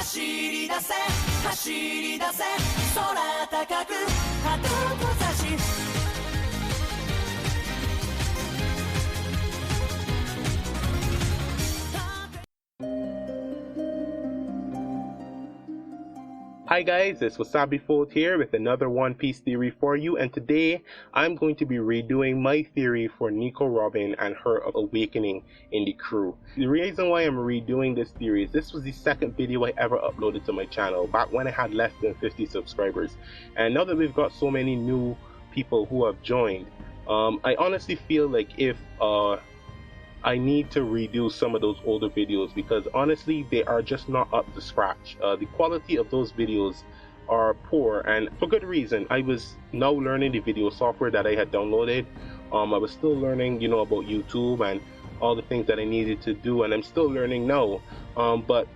走り出せ走り出せ空高く鳩と差し Hi guys, it's Wasabi Fold here with another One Piece theory for you, and today I'm going to be redoing my theory for Nico Robin and her awakening in the crew. The reason why I'm redoing this theory is this was the second video I ever uploaded to my channel back when I had less than 50 subscribers, and now that we've got so many new people who have joined, I honestly feel like if I need to redo some of those older videos because honestly they are just not up to scratch. The quality of those videos are poor, and for good reason. I was now learning the video software that I had downloaded. I was still learning, you know, about YouTube and all the things that I needed to do, and I'm still learning now. But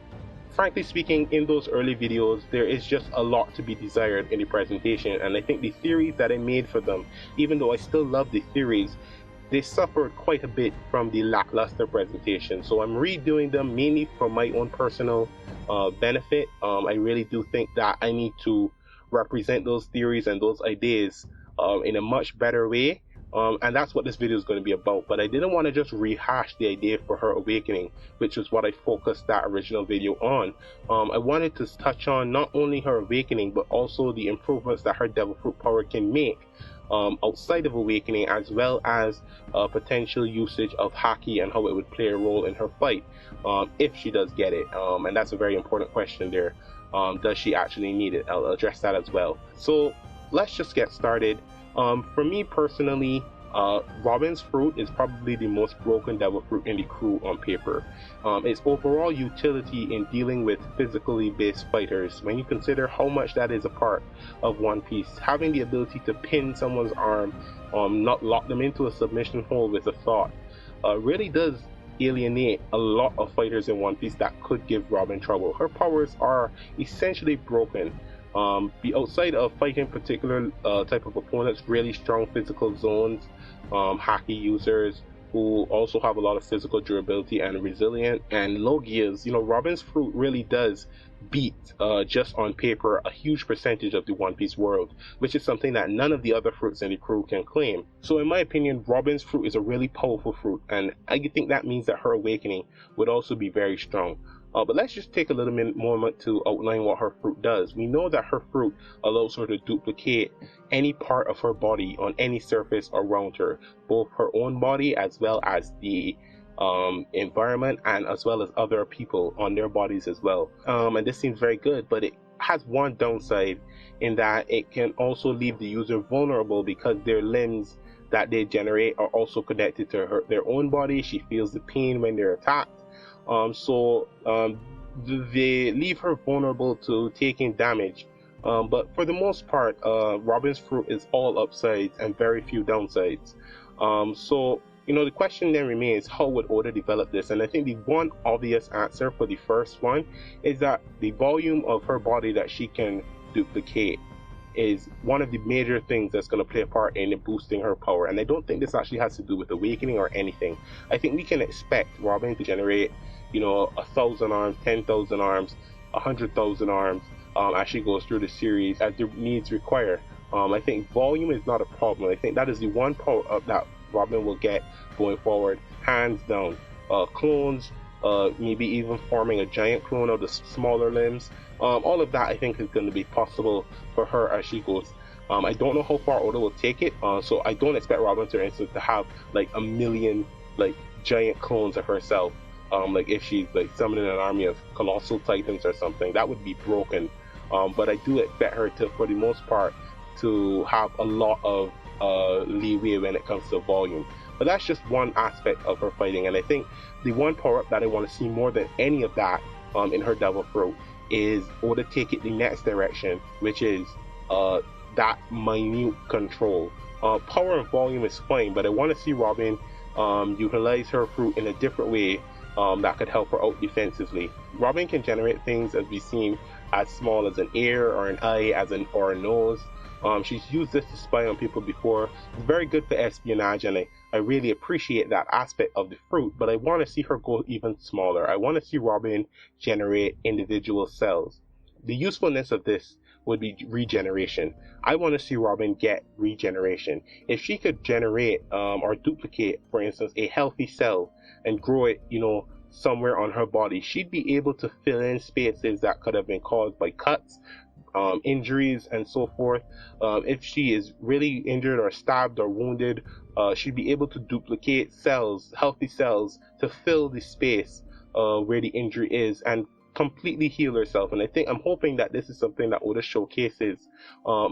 frankly speaking, in those early videos there is just a lot to be desired in the presentation, and I think the theories that I made for them, even though I still love the theories, they suffered quite a bit from the lackluster presentation. So I'm redoing them mainly for my own personal benefit. I really do think that I need to represent those theories and those ideas in a much better way. And that's what this video is going to be about. But I didn't want to just rehash the idea for her awakening, which was what I focused that original video on. I wanted to touch on not only her awakening, but also the improvements that her Devil Fruit power can make outside of awakening, as well as potential usage of Haki and how it would play a role in her fight if she does get it. And that's a very important question there. Does she actually need it? I'll address that as well. So let's just get started. For me personally, Robin's fruit is probably the most broken Devil Fruit in the crew on paper. Its overall utility in dealing with physically based fighters, when you consider how much that is a part of One Piece, having the ability to pin someone's arm, not lock them into a submission hold with a thought, really does alienate a lot of fighters in One Piece that could give Robin trouble. Her powers are essentially broken. Be outside of fighting particular type of opponents, really strong physical zones, Haki users who also have a lot of physical durability and resilience, and low gears, you know, Robin's fruit really does beat, just on paper, a huge percentage of the One Piece world, which is something that none of the other fruits in the crew can claim. So in my opinion, Robin's fruit is a really powerful fruit, and I think that means that her awakening would also be very strong. But let's just take a little moment to outline what her fruit does. We know that her fruit allows her to duplicate any part of her body on any surface around her, both her own body as well as the environment, and as well as other people on their bodies as well. And this seems very good, but it has one downside in that it can also leave the user vulnerable because their limbs that they generate are also connected to their own body. She feels the pain when they're attacked. They leave her vulnerable to taking damage. But for the most part, Robin's fruit is all upsides and very few downsides. So, you know, the question then remains, how would Oda develop this? And I think the one obvious answer for the first one is that the volume of her body that she can duplicate is one of the major things that's going to play a part in boosting her power. And I don't think this actually has to do with awakening or anything. I think we can expect Robin to generate, you know, 1,000 arms, 10,000 arms, 100,000 arms as she goes through the series as the needs require. I think volume is not a problem. I think that is the one power up that Robin will get going forward, hands down. Clones, maybe even forming a giant clone of the smaller limbs, all of that I think is going to be possible for her as she goes. I don't know how far Oda will take it, so I don't expect Robin, for instance, to have like 1 million like giant clones of herself. Like if she's like summoning an army of colossal titans or something, that would be broken. But I do expect her to, for the most part, to have a lot of leeway when it comes to volume. But that's just one aspect of her fighting, and I think the one power up that I want to see more than any of that in her Devil Fruit is Oda take it the next direction, which is that minute control. Power and volume is fine, but I want to see Robin utilize her fruit in a different way that could help her out defensively. Robin can generate things, as we've seen, as small as an ear or an eye, or a nose. She's used this to spy on people before. It's very good for espionage, and I I really appreciate that aspect of the fruit, but I want to see her go even smaller. I want to see Robin generate individual cells. The usefulness of this would be regeneration. I want to see Robin get regeneration. If she could generate or duplicate, for instance, a healthy cell and grow it, somewhere on her body, she'd be able to fill in spaces that could have been caused by cuts, injuries, and so forth. If she is really injured or stabbed or wounded, she'd be able to duplicate cells, healthy cells, to fill the space where the injury is and completely heal herself. And I'm hoping that this is something that Oda showcases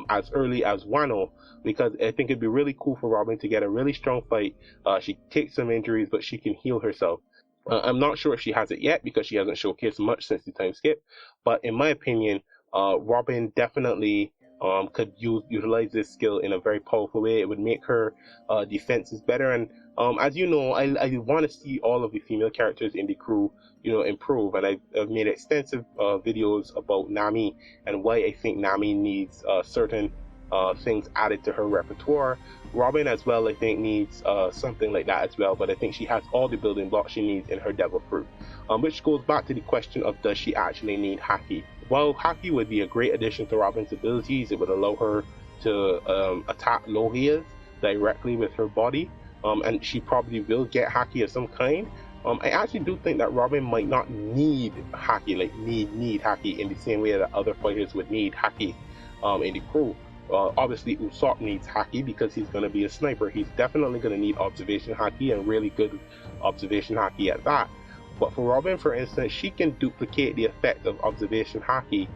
as early as Wano, because I think it'd be really cool for Robin to get a really strong fight. She takes some injuries, but she can heal herself. I'm not sure if she has it yet because she hasn't showcased much since the time skip, but in my opinion, Robin definitely could utilize this skill in a very powerful way. It would make her defenses better. And as you know, I want to see all of the female characters in the crew, improve. And I've made extensive videos about Nami and why I think Nami needs certain things added to her repertoire. Robin as well, I think, needs something like that as well, but I think she has all the building blocks she needs in her Devil Fruit, which goes back to the question of, does she actually need Haki? Well, Haki would be a great addition to Robin's abilities. It would allow her to attack Logias directly with her body, and she probably will get Haki of some kind. I actually do think that Robin might not need Haki, like need Haki in the same way that other fighters would need Haki in the crew. Obviously, Usopp needs Haki because he's going to be a sniper. He's definitely going to need observation Haki, and really good observation Haki at that. But for Robin, for instance, she can duplicate the effect of observation Haki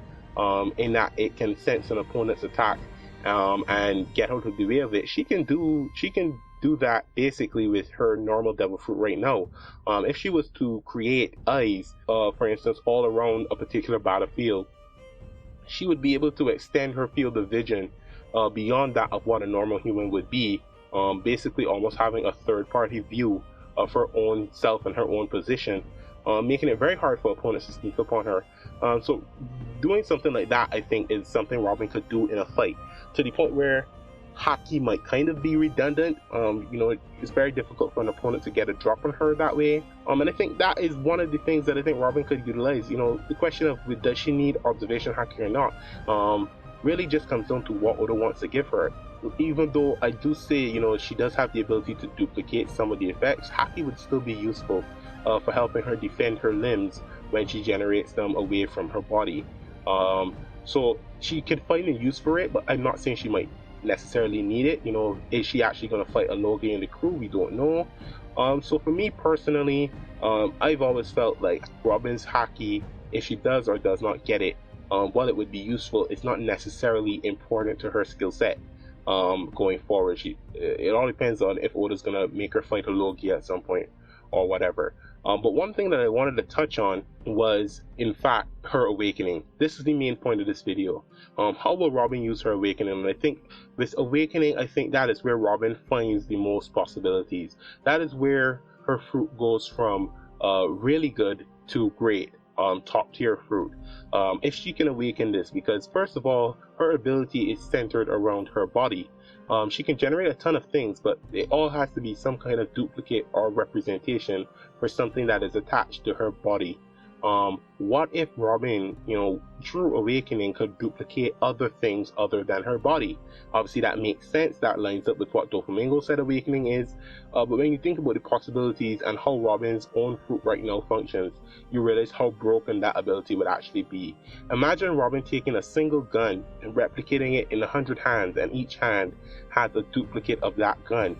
in that it can sense an opponent's attack and get out of the way of it. She can do that basically with her normal Devil Fruit right now. If she was to create eyes, for instance, all around a particular battlefield, she would be able to extend her field of vision beyond that of what a normal human would be, basically almost having a third-party view of her own self and her own position, making it very hard for opponents to sneak up on her. So doing something like that, I think, is something Robin could do in a fight, to the point where Haki might kind of be redundant. It's very difficult for an opponent to get a drop on her that way. And I think that is one of the things that I think Robin could utilize. The question of does she need observation Haki or not, really just comes down to what Oda wants to give her. Even though I do say, she does have the ability to duplicate some of the effects, Haki would still be useful for helping her defend her limbs when she generates them away from her body. So she could find a use for it, but I'm not saying she might necessarily need it. Is she actually going to fight a Logi in the crew? We don't know. So for me personally, I've always felt like Robin's Haki, if she does or does not get it, while it would be useful, it's not necessarily important to her skill set going forward. It all depends on if Oda's going to make her fight a Logi at some point or whatever. But one thing that I wanted to touch on was, in fact, her awakening. This is the main point of this video. How will Robin use her awakening? And I think this awakening, that is where Robin finds the most possibilities. That is where her fruit goes from really good to great, top tier fruit. If she can awaken this, because first of all, her ability is centered around her body. She can generate a ton of things, but it all has to be some kind of duplicate or representation for something that is attached to her body. What if Robin, through awakening, could duplicate other things other than her body? Obviously that makes sense, that lines up with what Doflamingo said awakening is, but when you think about the possibilities and how Robin's own fruit right now functions, you realize how broken that ability would actually be. Imagine Robin taking a single gun and replicating it in 100 hands, and each hand has a duplicate of that gun.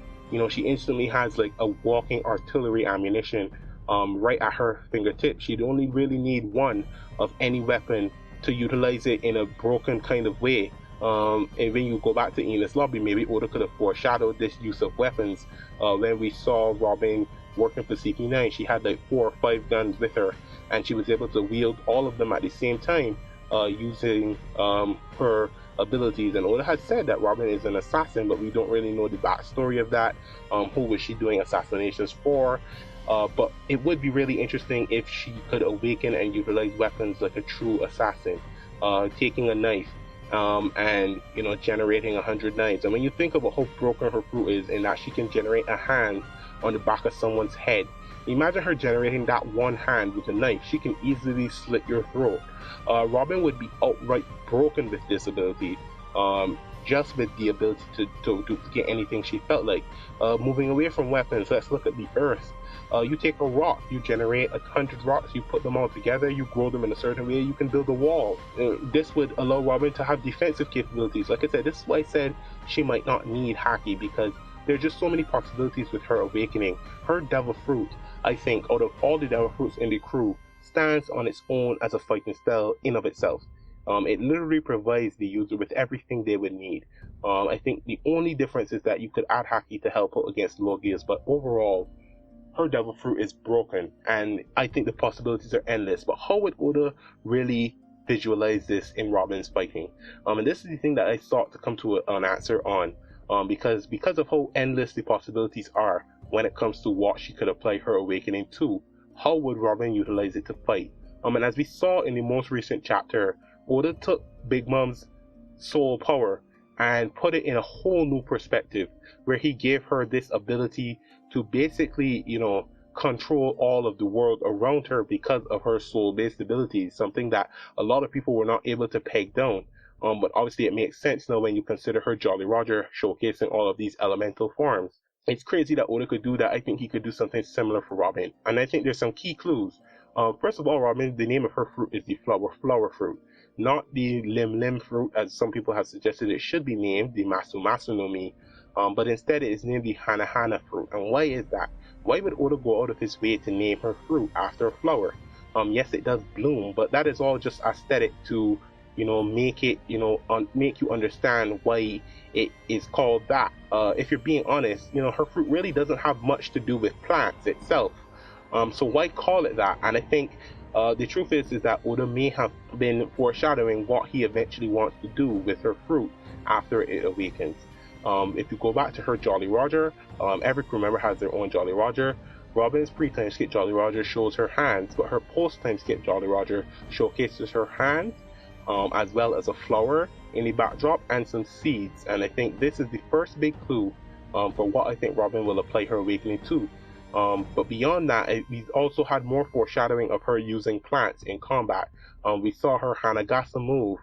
She instantly has like a walking artillery ammunition right at her fingertips. She'd only really need one of any weapon to utilize it in a broken kind of way. And when you go back to Enos Lobby, maybe Oda could have foreshadowed this use of weapons when we saw Robin working for CP9. She had like 4 or 5 guns with her, and she was able to wield all of them at the same time using her abilities. And Oda has said that Robin is an assassin, but we don't really know the backstory of that. Who was she doing assassinations for? But it would be really interesting if she could awaken and utilize weapons like a true assassin, taking a knife and generating 100 knives. And when you think about how broken her fruit is, and that she can generate a hand on the back of someone's head, imagine her generating that one hand with a knife. She can easily slit your throat. Robin would be outright broken with this ability, just with the ability to duplicate anything she felt like. Moving away from weapons, let's look at the earth. You take a rock, you generate 100 rocks, you put them all together, you grow them in a certain way, you can build a wall. This would allow Robin to have defensive capabilities. Like I said, this is why I said she might not need Haki, because there's just so many possibilities with her awakening. Her devil fruit, I think, out of all the devil fruits in the crew, stands on its own as a fighting style in of itself. It literally provides the user with everything they would need. I think the only difference is that you could add Haki to help out against Logias, but overall, her devil fruit is broken, and I think the possibilities are endless. But how would Oda really visualize this in Robin's fighting? And this is the thing that I sought to come to an answer on, because of how endless the possibilities are when it comes to what she could apply her awakening to. How would Robin utilize it to fight? And as we saw in the most recent chapter, Oda took Big Mom's soul power and put it in a whole new perspective, where he gave her this ability to basically, control all of the world around her because of her soul-based abilities, something that a lot of people were not able to peg down. But obviously it makes sense now when you consider her Jolly Roger showcasing all of these elemental forms. It's crazy that Oda could do that. I think he could do something similar for Robin. And I think there's some key clues. First of all, Robin, the name of her fruit is the flower fruit, not the lim fruit as some people have suggested it should be named, the Masu no Mi, but instead it is named the Hana fruit. And why is that? Why would Oda go out of his way to name her fruit after a flower? Yes, it does bloom, but that is all just aesthetic to, make it, make you understand why it is called that. If you're being honest, her fruit really doesn't have much to do with plants itself. So why call it that? And I think the truth is that Oda may have been foreshadowing what he eventually wants to do with her fruit after it awakens. If you go back to her Jolly Roger, every crew member has their own Jolly Roger. Robin's pre-time skip Jolly Roger shows her hands, but her post-time skip Jolly Roger showcases her hands, as well as a flower in the backdrop and some seeds. And I think this is the first big clue for what I think Robin will apply her awakening to. But beyond that, we also had more foreshadowing of her using plants in combat. We saw her Hanagasa move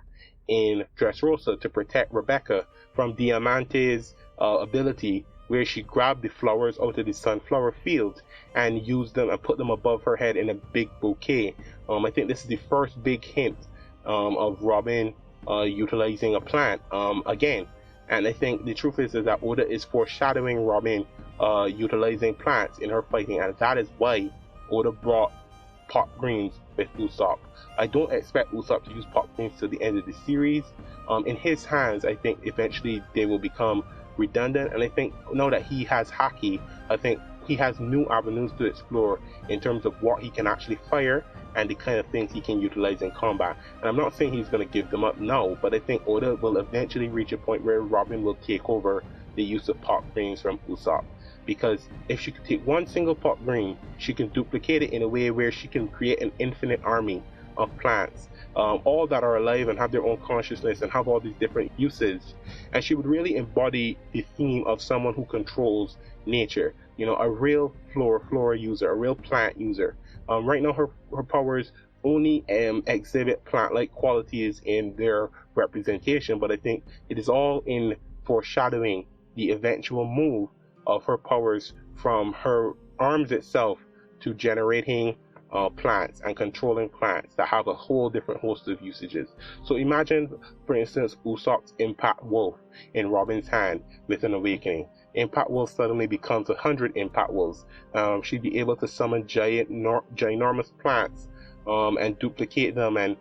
in Dressrosa to protect Rebecca from Diamante's ability, where she grabbed the flowers out of the sunflower field and used them and put them above her head in a big bouquet. I think this is the first big hint of Robin utilizing a plant again. And I think the truth is that Oda is foreshadowing Robin utilizing plants in her fighting, and that is why Oda brought pot greens with Usopp. I don't expect Usopp to use pot greens till the end of the series. In his hands, I think eventually they will become redundant, and I think now that he has Haki, I think he has new avenues to explore in terms of what he can actually fire and the kind of things he can utilize in combat. And I'm not saying he's going to give them up now, but I think Oda will eventually reach a point where Robin will take over the use of pot greens from Usopp. Because if she could take one single pot green, she can duplicate it in a way where she can create an infinite army of plants, all that are alive and have their own consciousness and have all these different uses. And she would really embody the theme of someone who controls nature, a real flora user, a real plant user. Right now her powers only exhibit plant-like qualities in their representation, but I think it is all in foreshadowing the eventual move of her powers from her arms itself to generating plants and controlling plants that have a whole different host of usages. So imagine, for instance, Usopp's Impact Wolf in Robin's hand with an awakening. Impact Wolf suddenly becomes 100 Impact Wolves. She'd be able to summon ginormous plants and duplicate them, and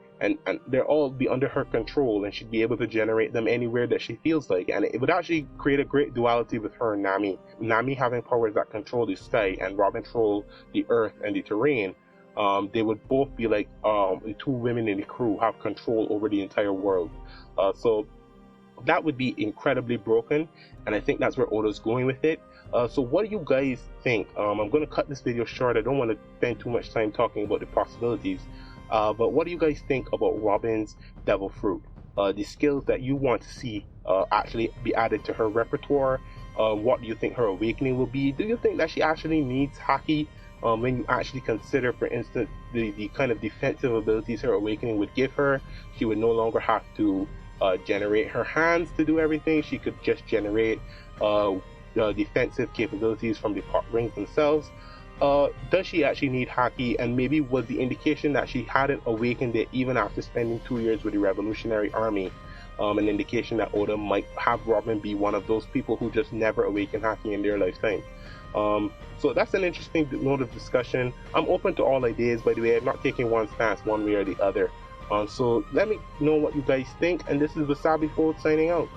they'll all be under her control, and she'd be able to generate them anywhere that she feels like. And it would actually create a great duality with her and Nami. Nami having powers that control the sky and Robin control the earth and the terrain. They would both be like the two women in the crew have control over the entire world. So that would be incredibly broken, and I think that's where Oda's going with it. So what do you guys think? I'm going to cut this video short. I don't want to spend too much time talking about the possibilities. But what do you guys think about Robin's Devil Fruit? the skills that you want to see actually be added to her repertoire. What do you think her awakening will be? Do you think that she actually needs Haki? When you actually consider, for instance, the kind of defensive abilities her awakening would give her, she would no longer have to generate her hands to do everything. She could just generate defensive capabilities from the pot rings themselves. Does she actually need Haki? And maybe was the indication that she hadn't awakened it even after spending 2 years with the Revolutionary Army an indication that Oda might have Robin be one of those people who just never awaken Haki in their lifetime? So that's an interesting note of discussion. I'm open to all ideas, by the way. I'm not taking one stance one way or the other. So let me know what you guys think, and this is Wasabi Fold signing out.